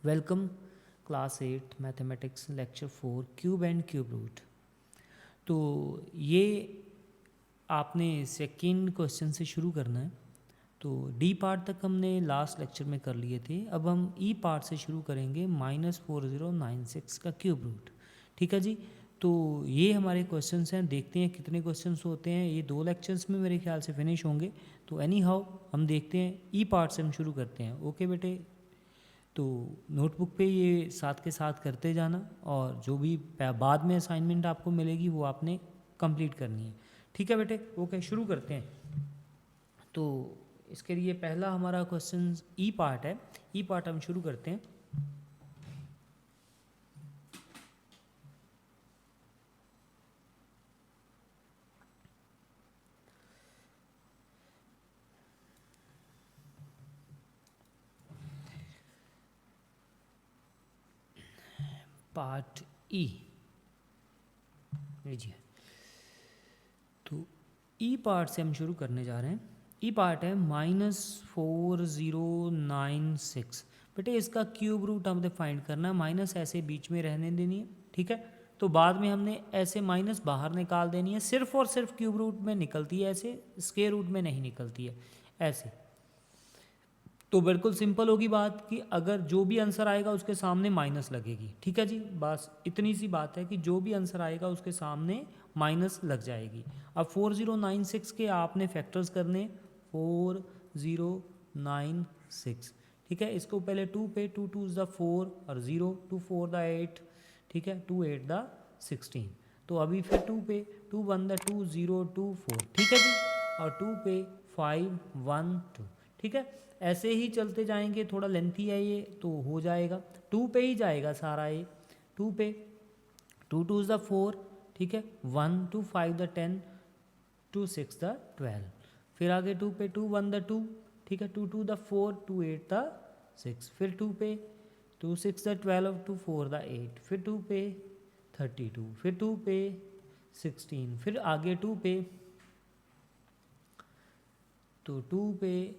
Welcome class 8 mathematics lecture 4 cube and cube root. तो ये आपने सेकंड क्वेश्चन से शुरू करना है। तो डी पार्ट तक हमने लास्ट लेक्चर में कर लिए थे। अब हम ई पार्ट से शुरू करेंगे -4096 का क्यूब रूट। ठीक है जी। तो ये हमारे क्वेश्चंस हैं, देखते हैं कितने क्वेश्चंस होते हैं। ये 2 लेक्चर्स में मेरे ख्याल से फिनिश होंगे। तो एनी हाउ हम देखते हैं, ई पार्ट से हम शुरू करते हैं। ओके बेटे, तो नोटबुक पे ये साथ के साथ करते जाना और जो भी बाद में असाइनमेंट आपको मिलेगी वो आपने कंप्लीट करनी है। ठीक है बेटे, ओके शुरू करते हैं। तो इसके लिए पहला हमारा क्वेश्चन ई पार्ट है। ई पार्ट हम शुरू करते हैं। पार्ट ई लीजिए। तो ई पार्ट से हम शुरू करने जा रहे हैं। ई पार्ट है -4096। बेटे इसका क्यूब रूट हमने फाइंड करना है। माइनस ऐसे बीच में रहने देनी है, ठीक है। तो बाद में हमने ऐसे माइनस बाहर निकाल देनी है। सिर्फ और सिर्फ क्यूब रूट में निकलती है, ऐसे स्क्वायर रूट में नहीं निकलती है ऐसे। तो बिल्कुल सिंपल होगी बात कि अगर जो भी आंसर आएगा उसके सामने माइनस लगेगी। ठीक है जी, बस इतनी सी बात है कि जो भी आंसर आएगा उसके सामने माइनस लग जाएगी। अब 4096 के आपने फैक्टर्स करने 4096। ठीक है, इसको पहले 2 पे, 2 2 द 4 और 0, 2 4 द 8। ठीक है, 2 8 द 16। तो अभी फिर 2 पे, 2 1 द 2 0 2 4। ठीक है जी, और 2 पे 5 1 2। ठीक है, ऐसे ही चलते जाएंगे। थोड़ा लेंथी है ये तो हो जाएगा। 2 पे ही जाएगा सारा ये। 2 पे 2 2 द 4। ठीक है, 1 2 5 द 10 2 6 द 12। फिर आगे 2 पे 2 1 द 2। ठीक है, 2 2 द 4 2 8 द 6। फिर 2 पे 2 6 द 12 2 4 द 8। फिर 2 पे 32। फिर 2 पे 16। फिर आगे 2 पे, तो 2 पे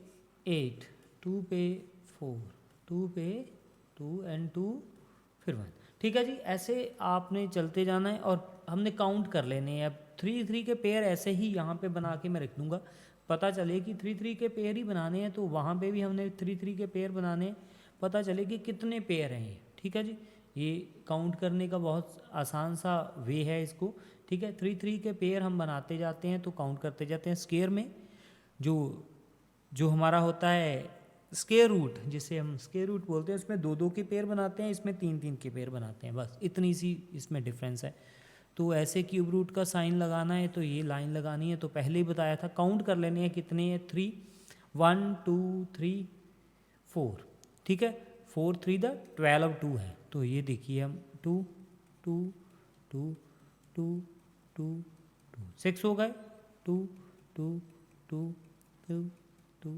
8, 2 पे 4, 2 पे 2 एंड 2 फिर 1। ठीक है जी, ऐसे आपने चलते जाना है और हमने काउंट कर लेने हैं। अब 3 3 के पेयर ऐसे ही यहाँ पे बना के मैं रख दूँगा, पता चले कि 3 3 के पेयर ही बनाने हैं। तो वहाँ पे भी हमने 3 3 के पेयर बनाने हैं, पता चले कि कितने पेयर हैं ये। ठीक है जी, ये काउंट करने का बहुत आसान सा वे है इसको। ठीक है, 3 3 के पेयर हम बनाते जाते हैं तो काउंट करते जाते हैं। स्क्वायर में जो जो हमारा होता है स्क्वायर रूट, जिसे हम स्क्वायर रूट बोलते हैं, उसमें 2 2 के पेयर बनाते हैं, इसमें 3 3 के पेयर बनाते हैं। बस इतनी सी इसमें डिफरेंस है। तो ऐसे क्यूब रूट का साइन लगाना है तो ये लाइन लगानी है। तो पहले ही बताया था, काउंट कर लेने हैं कितने हैं। 3 1 2 3 4। ठीक है, 4 3 द 12 2 है। तो ये देखिए हम 2 2 2 2 2 2 6 हो गए। 2 2 2 2 2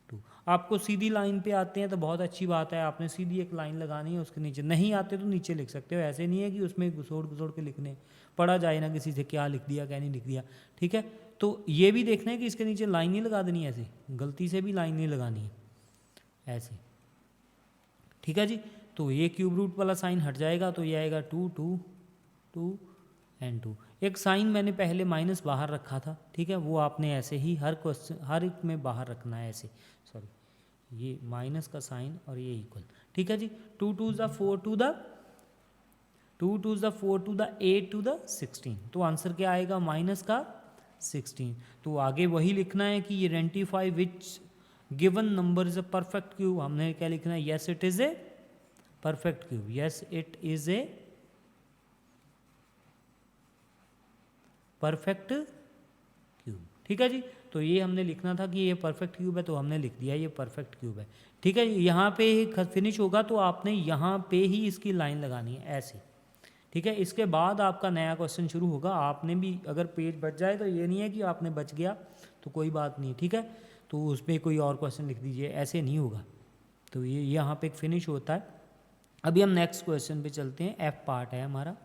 2। आपको सीधी लाइन पे आते हैं तो बहुत अच्छी बात है, आपने सीधी एक लाइन लगानी है, उसके नीचे नहीं आते तो नीचे लिख सकते हो। ऐसे नहीं है कि उसमें घुसोड़ घुसोड़ के लिखने पढ़ा जाए ना किसी से, क्या लिख दिया क्या नहीं लिख दिया। ठीक है, तो ये भी देखना है कि इसके नीचे लाइन नहीं लगा देनी, ऐसे गलती से भी लाइन नहीं लगानी है ऐसे। ठीक है जी, तो ये क्यूब रूट वाला साइन हट जाएगा तो ये आएगा 2 2 2 एंड 2। एक साइन मैंने पहले माइनस बाहर रखा था, ठीक है, वो आपने ऐसे ही हर क्वेश्चन हर एक में बाहर रखना है ऐसे। सॉरी, ये माइनस का साइन और ये इक्वल। ठीक है जी, 2 2 the 4 to the 2 2 the 4 to the 8 to the 16। तो आंसर क्या आएगा, माइनस का 16। तो आगे वही लिखना है कि ये identify which given number is a perfect cube. हमने क्या लिखना है, yes it is a perfect cube, yes it is a perfect cube. ठीक है जी, तो ये हमने लिखना था कि ये परफेक्ट क्यूब है, तो हमने लिख दिया ये परफेक्ट क्यूब है। ठीक है, यहाँ पे फिनिश होगा तो आपने यहाँ पे ही इसकी लाइन लगानी है ऐसे। ठीक है, इसके बाद आपका नया क्वेश्चन शुरू होगा। आपने भी अगर पेज बच जाए तो ये नहीं है कि आपने बच गया तो कोई बात नहीं। ठीक है, तो उसमें कोई और क्वेश्चन लिख दीजिए, ऐसे नहीं होगा। तो ये यहाँ पे एक फिनिश होता है। अभी हम नेक्स्ट क्वेश्चन पे चलते हैं। एफ पार्ट है हमारा।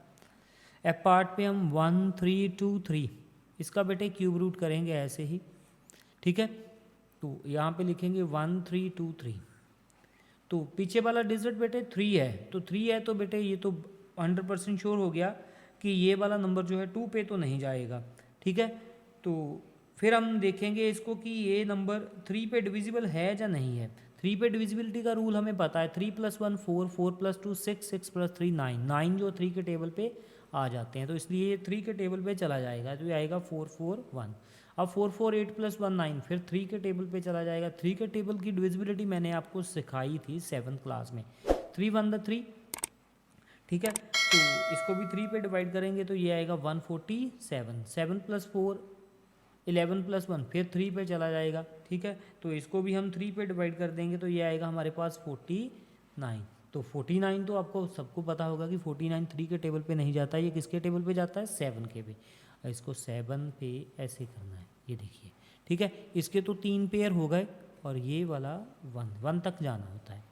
एफ पार्ट पे हम 1 3 2 3 इसका बेटे क्यूब रूट करेंगे ऐसे ही। ठीक है, तो यहाँ पे लिखेंगे 1 3 2 3। तो पीछे वाला डिजिट बेटे 3 है, तो 3 है तो बेटे ये तो 100% श्योर हो गया कि ये वाला नंबर जो है 2 पे तो नहीं जाएगा, ठीक है। तो फिर हम देखेंगे इसको कि ये नंबर 3 पे डिविजिबल है या नहीं है। 3 पे डिविजिबिलिटी का रूल हमें पता है, 3 + 1 4, 4 + 2 6, 6 + 3 9, 9 जो 3 के टेबल पे आ जाते हैं, तो इसलिए ये 3 के टेबल पे चला जाएगा, तो ये आएगा 4 4 1। अब 4 4 8 + 1 9, फिर 3 के टेबल पे चला जाएगा। 3 के टेबल की डिविजिबिलिटी मैंने आपको सिखाई थी 7th क्लास में, 3 1 3, ठीक है। तो इसको भी 3 पे डिवाइड करेंगे तो ये आएगा 147, 7 + 4 11 + 1, फिर 3 पे चला जाएगा, ठीक है। तो इसको भी हम 3 पे डिवाइड कर देंगे तो ये आएगा हमारे पास 49। तो 49 तो आपको सबको पता होगा कि 49 3 के टेबल पे नहीं जाता है, ये किसके टेबल पे जाता है, 7 के पे। इसको 7 पे ऐसे करना है, ये देखिए, ठीक है। इसके तो 3 पेयर हो गए और ये वाला 1 तक जाना होता है,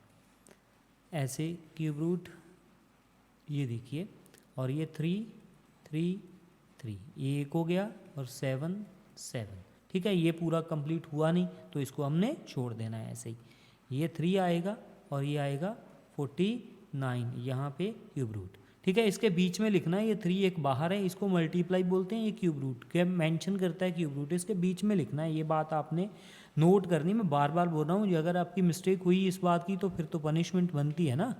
ऐसे क्यूब रूट, ये देखिए, और ये 3 3 3, ये एक हो गया और 7 7, ठीक है। ये पूरा कंप्लीट हुआ नहीं तो इसको हमने छोड़ देना है ऐसे ही। ये 3 आएगा और ये आएगा 49 यहाँ पे क्यूब रूट, ठीक है। इसके बीच में लिखना है, ये 3 एक बाहर है, इसको मल्टीप्लाई बोलते हैं, ये क्यूब रूट के मेंशन करता है क्यूब रूट, इसके बीच में लिखना है। ये बात आपने नोट करनी, मैं बार बार बोल रहा हूँ, अगर आपकी मिस्टेक हुई इस बात की तो फिर तो पनिशमेंट बनती है ना,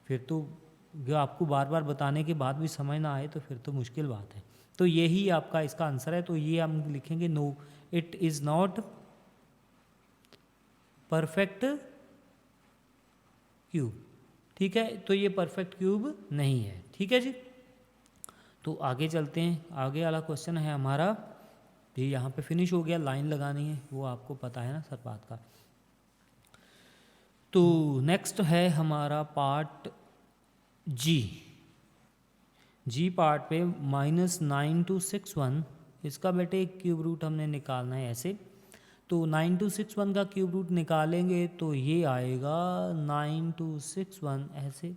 फिर तो जो आपको बार बार बताने के बाद भी समझ ना आए तो फिर तो मुश्किल बात है। तो यही आपका इसका आंसर है। तो ये हम लिखेंगे no, it is not perfect cube, ठीक है। तो ये परफेक्ट क्यूब नहीं है, ठीक है जी। तो आगे चलते हैं, आगे वाला क्वेश्चन है हमारा, ये यहाँ पे फिनिश हो गया, लाइन लगानी है वो आपको पता है ना सर बात का। तो नेक्स्ट है हमारा पार्ट जी पार्ट पे -9261, इसका बेटे एक क्यूब रूट हमने निकालना है ऐसे। तो 9261 का क्यूब रूट निकालेंगे तो ये आएगा 9261 ऐसे।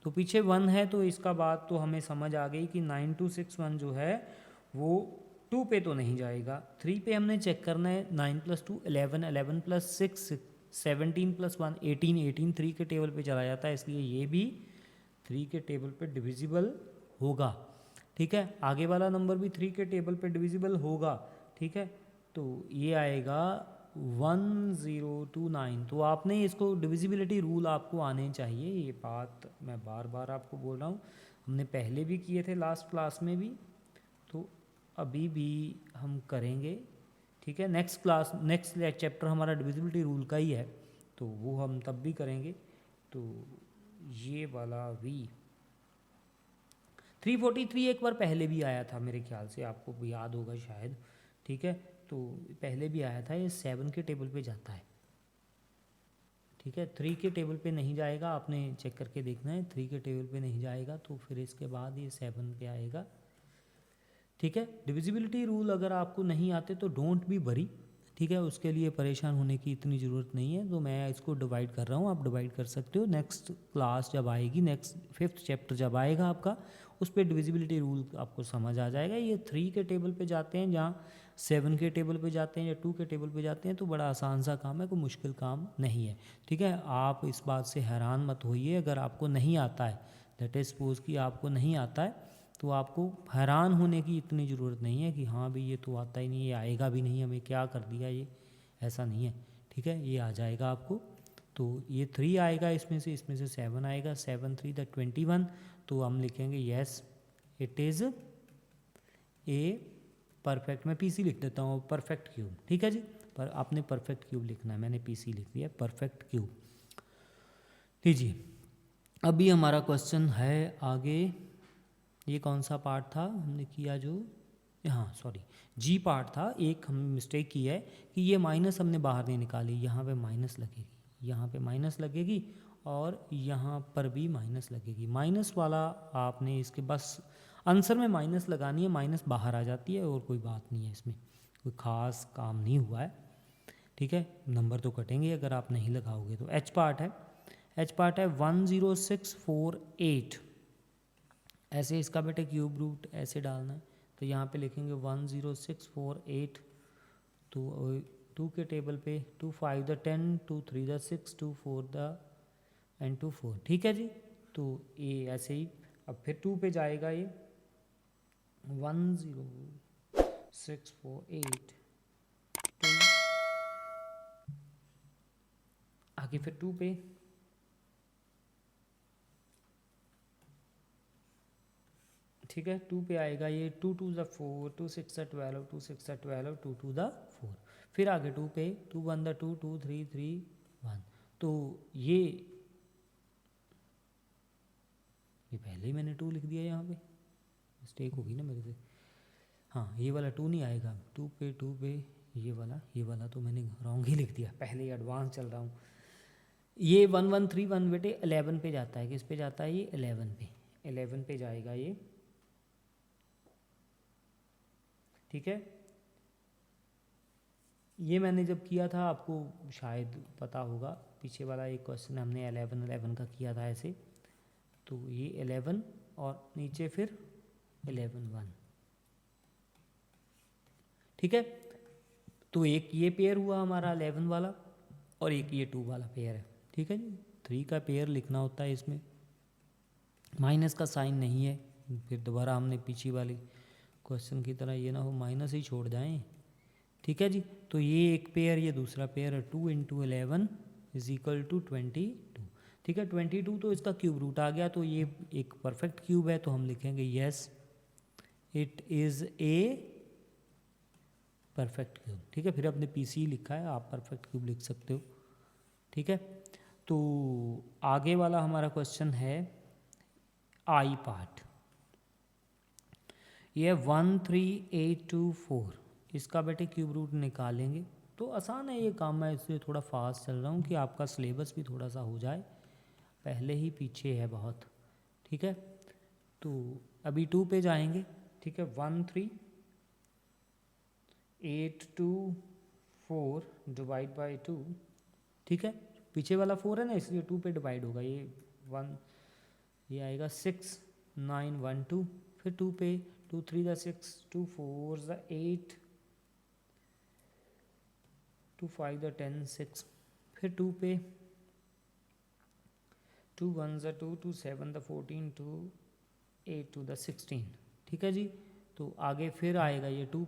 तो पीछे 1 है तो इसका बात तो हमें समझ आ गई कि 9261 जो है वो 2 पे तो नहीं जाएगा। 3 पे हमने चेक करना है, 9 + 2 11, 11 + 6 17 + 1 18, 18 3 के टेबल पे चला जाता है, इसलिए ये भी 3 के टेबल पे डिविजिबल होगा, ठीक है। आगे वाला नंबर भी 3 के टेबल पे डिविजिबल होगा, ठीक है। तो ये आएगा 1029। तो आपने इसको डिविजिबिलिटी रूल आपको आने चाहिए, ये बात मैं बार बार आपको बोल रहा हूँ, हमने पहले भी किए थे लास्ट क्लास में भी, तो अभी भी हम करेंगे, ठीक है। नेक्स्ट चैप्टर हमारा डिविजिबिलिटी रूल का ही है, तो वो हम तब भी करेंगे। तो ये वाला भी 343 एक बार पहले भी आया था मेरे ख्याल से, आपको याद होगा शायद, ठीक है। तो पहले भी आया था, ये 7 के टेबल पे जाता है, ठीक है। 3 के टेबल पे नहीं जाएगा, आपने चेक करके देखना है, 3 के टेबल पे नहीं जाएगा तो फिर इसके बाद ये 7 पे आएगा, ठीक है। डिविजिबिलिटी रूल अगर आपको नहीं आते तो डोंट बी वरी, ठीक है, उसके लिए परेशान होने की इतनी ज़रूरत नहीं है। तो मैं इसको डिवाइड कर रहा हूँ, आप डिवाइड कर सकते हो। नेक्स्ट क्लास जब आएगी, नेक्स्ट 5th चैप्टर जब आएगा आपका, उस पर डिविजिबिलिटी रूल आपको समझ आ जाएगा। ये 3 के टेबल पे जाते हैं, जहाँ 7 के टेबल पे जाते हैं या 2 के टेबल पे जाते हैं, तो बड़ा आसान सा काम है, कोई मुश्किल काम नहीं है, ठीक है। आप इस बात से हैरान मत होइए अगर आपको नहीं आता है, दैट इज सपोज कि आपको नहीं आता है, तो आपको हैरान होने की इतनी ज़रूरत नहीं है कि हाँ भी ये तो आता ही नहीं, ये आएगा भी नहीं, हमें क्या कर दिया ये, ऐसा नहीं है, ठीक है। ये आ जाएगा आपको। तो ये 3 आएगा इसमें से 7 आएगा, 7 3 द 21। तो हम लिखेंगे yes it is a perfect, मैं पीसी लिख देता हूँ, परफेक्ट क्यूब, ठीक है जी। पर आपने परफेक्ट क्यूब लिखना है, मैंने पीसी लिख दिया, परफेक्ट क्यूब। लीजिए अभी हमारा क्वेश्चन है आगे, ये कौन सा पार्ट था हमने किया जो, हाँ सॉरी जी पार्ट था। एक हमने मिस्टेक की है कि ये माइनस हमने बाहर नहीं निकाली, यहाँ पे माइनस लगेगी, यहाँ पे माइनस लगेगी और यहाँ पर भी माइनस लगेगी। माइनस वाला आपने इसके बस आंसर में माइनस लगानी है, माइनस बाहर आ जाती है और कोई बात नहीं है, इसमें कोई ख़ास काम नहीं हुआ है, ठीक है। नंबर तो कटेंगे अगर आप नहीं लगाओगे तो। एच पार्ट है, एच पार्ट है 10648, ऐसे इसका बेटे क्यूब रूट ऐसे डालना है, तो यहाँ पे लिखेंगे 10648। तो 2 के टेबल पे 2 5 द 10, 2 3 द 6, 2 4 द and 2 4, ठीक है जी। तो ये ऐसे ही अब फिर 2 पे जाएगा ये 1 0 6 4 8 2, आगे फिर 2 पे ठीक है 2 पे आएगा ये 2 2 ज़ा 4 2 6 ज़ा 12 2 6 ज़ा 12 2 2 ज़ा 4, फिर आगे 2 पे 2 1 ज़ा 2 2 3 3 1। तो ये पहले ही मैंने 2 लिख दिया यहाँ पे, मिस्टेक होगी ना मेरे से। हाँ ये वाला 2 नहीं आएगा 2 पे ये वाला तो मैंने रॉन्ग ही लिख दिया, पहले ही एडवांस चल रहा हूँ। ये 1 1 3 1 बेटे 11 पे जाता है, किस पे जाता है ये 11 पे जाएगा ये, ठीक है। ये मैंने जब किया था आपको शायद पता होगा, पीछे वाला एक क्वेश्चन हमने 11 का किया था ऐसे, तो ये 11 और नीचे फिर 11 1, ठीक है। तो एक ये पेयर हुआ हमारा 11 वाला और एक ये 2 वाला पेयर है, ठीक है जी। 3 का पेयर लिखना होता है, इसमें माइनस का साइन नहीं है, फिर दोबारा हमने पीछे वाली क्वेश्चन की तरह ये ना हो माइनस ही छोड़ जाएं, ठीक है जी। तो ये एक पेयर ये दूसरा पेयर है 2 × 11 = 22, ठीक है। 22 तो इसका क्यूब रूट आ गया, तो ये एक परफेक्ट क्यूब है, तो हम लिखेंगे yes it is a perfect cube, ठीक है। फिर अपने पीसी लिखा है, आप परफेक्ट क्यूब लिख सकते हो, ठीक है। तो आगे वाला हमारा क्वेश्चन है आई पार्ट, ये 1 3 8 2 4, इसका बेटे क्यूब रूट निकालेंगे। तो आसान है ये काम, मैं इसलिए थोड़ा फास्ट चल रहा हूँ कि आपका सिलेबस भी थोड़ा सा हो जाए, पहले ही पीछे है बहुत, ठीक है। तो अभी 2 पे जाएंगे, ठीक है। 1 3 8 2 4 डिवाइड बाई 2, ठीक है। पीछे वाला 4 है ना, इसलिए 2 पे डिवाइड होगा, ये 1 ये आएगा 6 9 1 2, फिर 2 पे 2 3 ज़ा 6 2 4 ज़ा 8 2 5 ज़ा 10 6, फिर 2 पे 2 1 ज़ा 2 2 7 ज़ा 14 2 8 2 ज़ा 16, ठीक है जी। तो आगे फिर आएगा ये 2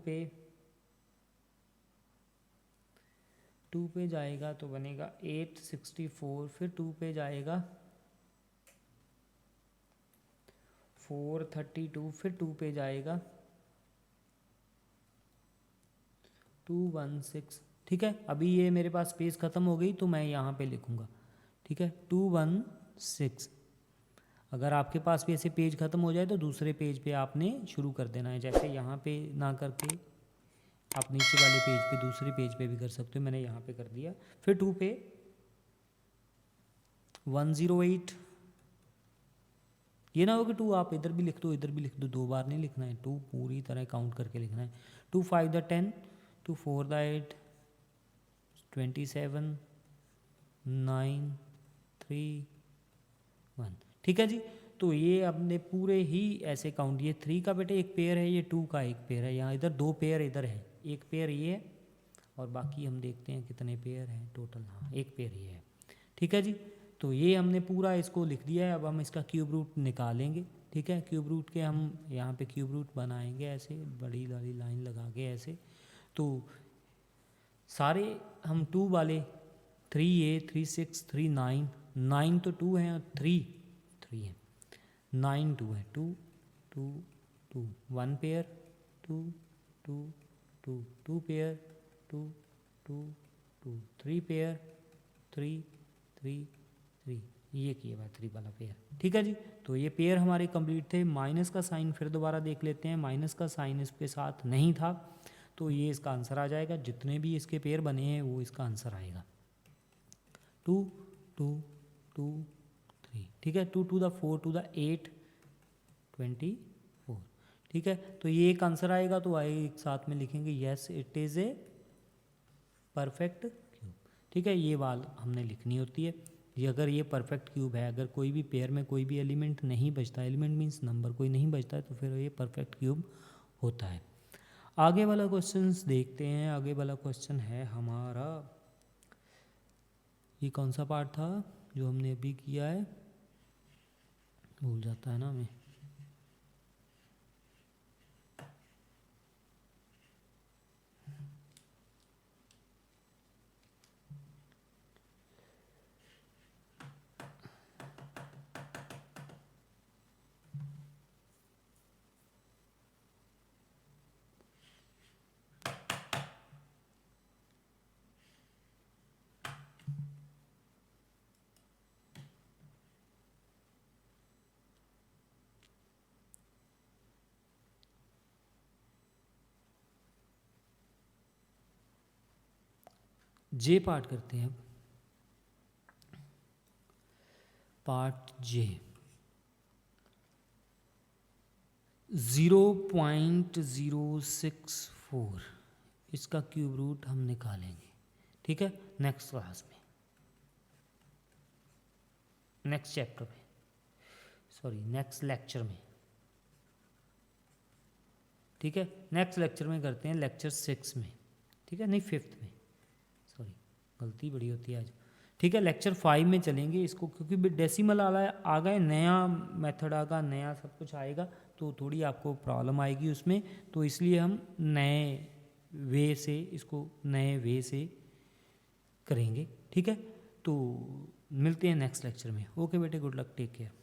पे जाएगा तो बनेगा 8 64, फिर 2 पे जाएगा 4 32, फिर 2 पे जाएगा 2 1 6, ठीक है। अभी ये मेरे पास पेज ख़त्म हो गई तो मैं यहाँ पे लिखूँगा, ठीक है 2 1 6। अगर आपके पास भी ऐसे पेज ख़त्म हो जाए तो दूसरे पेज पे आपने शुरू कर देना है, जैसे यहाँ पे ना करके आप नीचे वाले पेज पे दूसरे पेज पे भी कर सकते हो, मैंने यहाँ पे कर दिया। फिर 2 पे 108, ये ना हो कि 2 आप इधर भी लिख दो इधर भी लिख दो, 2 बार नहीं लिखना है, 2 पूरी तरह काउंट करके लिखना है। 2 5 ज़ा 10 2 4 ज़ा 8 27 9 3 1, ठीक है जी। तो ये अपने पूरे ही ऐसे काउंट, ये 3 का बेटे एक पेयर है, ये 2 का एक पेयर है, यहाँ इधर 2 पेयर इधर है, एक पेयर ये है और बाकी हम देखते हैं कितने पेयर हैं टोटल। हाँ एक पेयर ये है, ठीक है जी। तो ये हमने पूरा इसको लिख दिया है, अब हम इसका क्यूब रूट निकालेंगे, ठीक है। क्यूब रूट के हम यहाँ पे क्यूब रूट बनाएंगे ऐसे बड़ी वाली लाइन लगा के ऐसे। तो सारे हम 2 वाले 3a 3 6 3 9 9 तो 2 हैं और 3 है, 9 2 है, 2 2 2 1 पेयर 2 2 2 2 पेयर 2 2 2 3 पेयर 3 3 3, ये किए हुआ 3 वाला पेयर, ठीक है जी। तो ये पेयर हमारे कंप्लीट थे। माइनस का साइन फिर दोबारा देख लेते हैं, माइनस का साइन इसके साथ नहीं था तो ये इसका आंसर आ जाएगा, जितने भी इसके पेयर बने हैं वो इसका आंसर आएगा 2 2 2 3, ठीक है। 2 2 ज़ा 4 2 ज़ा 8 24, ठीक है। तो ये एक आंसर आएगा, तो आए एक साथ में लिखेंगे yes it is a perfect cube, ठीक है। ये वाल हमने लिखनी होती है, ये अगर ये परफेक्ट क्यूब है, अगर कोई भी पेयर में कोई भी एलिमेंट नहीं बचता, एलिमेंट मीन्स नंबर कोई नहीं बचता है, तो फिर ये परफेक्ट क्यूब होता है। आगे वाला क्वेश्चन देखते हैं। आगे वाला क्वेश्चन है हमारा, ये कौन सा पार्ट था, जो हमने अभी किया है, भूल जाता है ना हमें। जे पार्ट करते हैं अब। पार्ट जे 0.064 इसका क्यूब रूट हम निकालेंगे, ठीक है, नेक्स्ट क्लास में, नेक्स्ट चैप्टर में, सॉरी नेक्स्ट लेक्चर में, ठीक है। नेक्स्ट लेक्चर में करते हैं, लेक्चर 6 में, ठीक है, नहीं 5th में, सॉरी गलती बड़ी होती है आज, ठीक है। लेक्चर 5 में चलेंगे इसको, क्योंकि डेसिमल आ गए, नया मेथड आ गया, नया सब कुछ आएगा, तो थोड़ी आपको प्रॉब्लम आएगी उसमें, तो इसलिए हम नए वे से इसको नए वे से करेंगे, ठीक है। तो मिलते हैं नेक्स्ट लेक्चर में। ओके बेटे, गुड लक, टेक केयर।